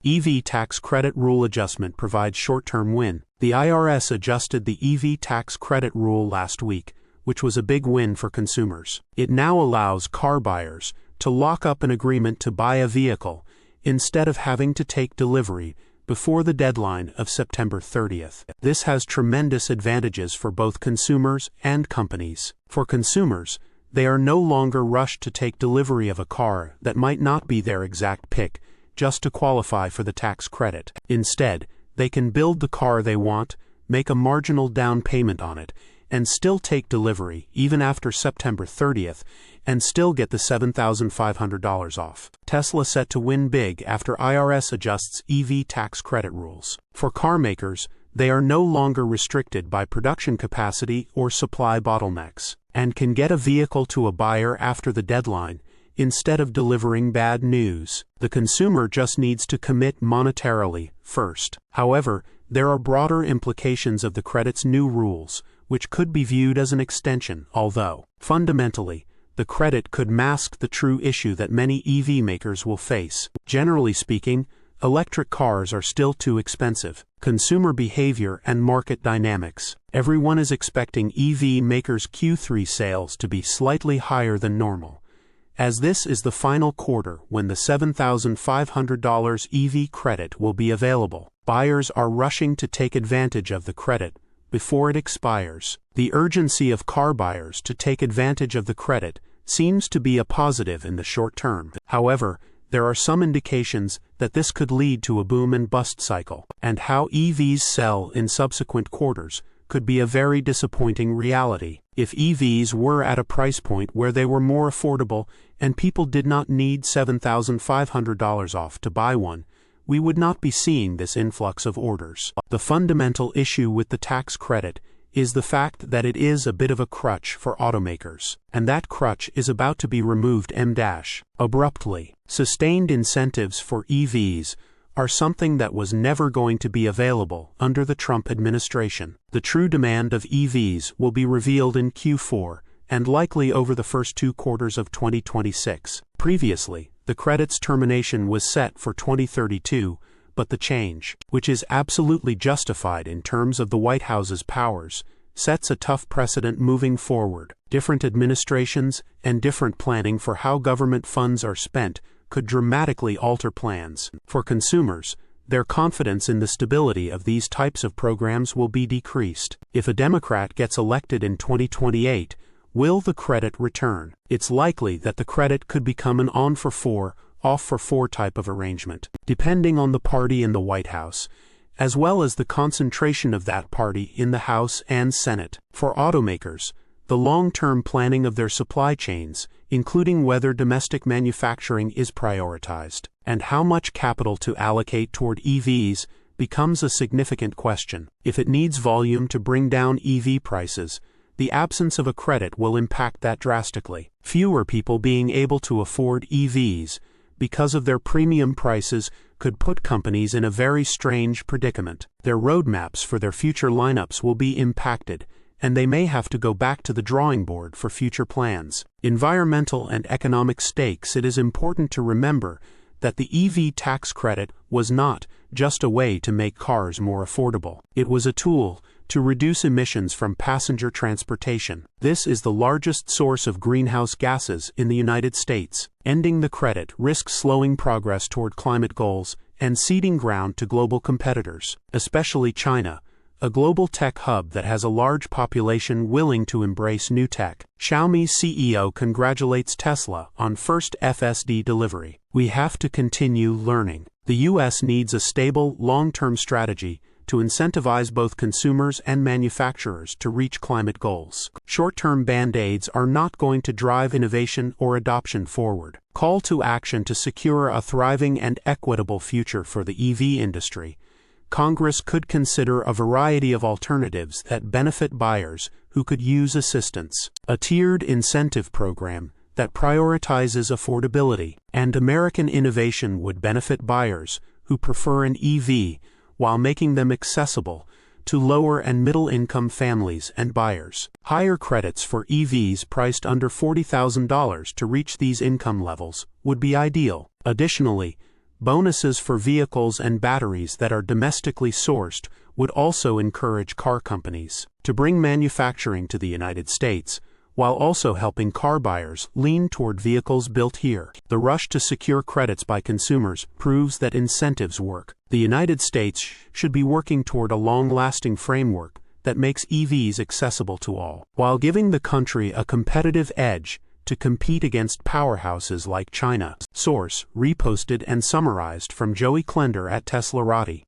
EV tax credit rule adjustment provides short-term win. The IRS adjusted the EV tax credit rule last week, which was a big win for consumers. It now allows car buyers to lock up an agreement to buy a vehicle instead of having to take delivery before the deadline of September 30th. This has tremendous advantages for both consumers and companies. For consumers, they are no longer rushed to take delivery of a car that might not be their exact pick just to qualify for the tax credit. Instead, they can build the car they want, make a marginal down payment on it, and still take delivery even after September 30th and still get the $7,500 off. Tesla set to win big after IRS adjusts EV tax credit rules. For car makers, they are no longer restricted by production capacity or supply bottlenecks, and can get a vehicle to a buyer after the deadline instead of delivering bad news. The consumer just needs to commit monetarily first. However, there are broader implications of the credit's new rules, which could be viewed as an extension, although, fundamentally, the credit could mask the true issue that many EV makers will face. Generally speaking, electric cars are still too expensive. Consumer behavior and market dynamics. Everyone is expecting EV makers' Q3 sales to be slightly higher than normal, as this is the final quarter when the $7,500 EV credit will be available. Buyers are rushing to take advantage of the credit before it expires. The urgency of car buyers to take advantage of the credit seems to be a positive in the short term. However, there are some indications that this could lead to a boom and bust cycle, and how EVs sell in subsequent quarters could be a very disappointing reality. If EVs were at a price point where they were more affordable and people did not need $7,500 off to buy one, we would not be seeing this influx of orders. The fundamental issue with the tax credit is the fact that it is a bit of a crutch for automakers, and that crutch is about to be removed abruptly. Sustained incentives for EVs are something that was never going to be available under the Trump administration. The true demand of EVs will be revealed in Q4 and likely over the first 2 quarters of 2026. Previously, the credit's termination was set for 2032, but the change, which is absolutely justified in terms of the White House's powers, sets a tough precedent moving forward. Different administrations and different planning for how government funds are spent could dramatically alter plans. For consumers, their confidence in the stability of these types of programs will be decreased. If a Democrat gets elected in 2028, will the credit return? It's likely that the credit could become an on for 4, off for 4 type of arrangement, depending on the party in the White House, as well as the concentration of that party in the House and Senate. For automakers, the long-term planning of their supply chains, including whether domestic manufacturing is prioritized, and how much capital to allocate toward EVs, becomes a significant question. If it needs volume to bring down EV prices, the absence of a credit will impact that drastically. Fewer people being able to afford EVs because of their premium prices could put companies in a very strange predicament. Their roadmaps for their future lineups will be impacted, and they may have to go back to the drawing board for future plans. Environmental and economic stakes. It is important to remember that the EV tax credit was not just a way to make cars more affordable. It was a tool to reduce emissions from passenger transportation. This is the largest source of greenhouse gases in the United States. Ending the credit risks slowing progress toward climate goals and ceding ground to global competitors, especially China, a global tech hub that has a large population willing to embrace new tech. Xiaomi's CEO congratulates Tesla on first FSD delivery. We have to continue learning. The U.S. needs a stable, long-term strategy to incentivize both consumers and manufacturers to reach climate goals. Short-term band-aids are not going to drive innovation or adoption forward. Call to action to secure a thriving and equitable future for the EV industry. Congress could consider a variety of alternatives that benefit buyers who could use assistance. A tiered incentive program that prioritizes affordability and American innovation would benefit buyers who prefer an EV while making them accessible to lower and middle-income families and buyers. Higher credits for EVs priced under $40,000 to reach these income levels would be ideal. Additionally, Bonuses for vehicles and batteries that are domestically sourced would also encourage car companies to bring manufacturing to the United States, while also helping car buyers lean toward vehicles built here. The rush to secure credits by consumers proves that incentives work. The United States should be working toward a long-lasting framework that makes EVs accessible to all, while giving the country a competitive edge to compete against powerhouses like China. Source: reposted and summarized from Joey Klender at teslarati.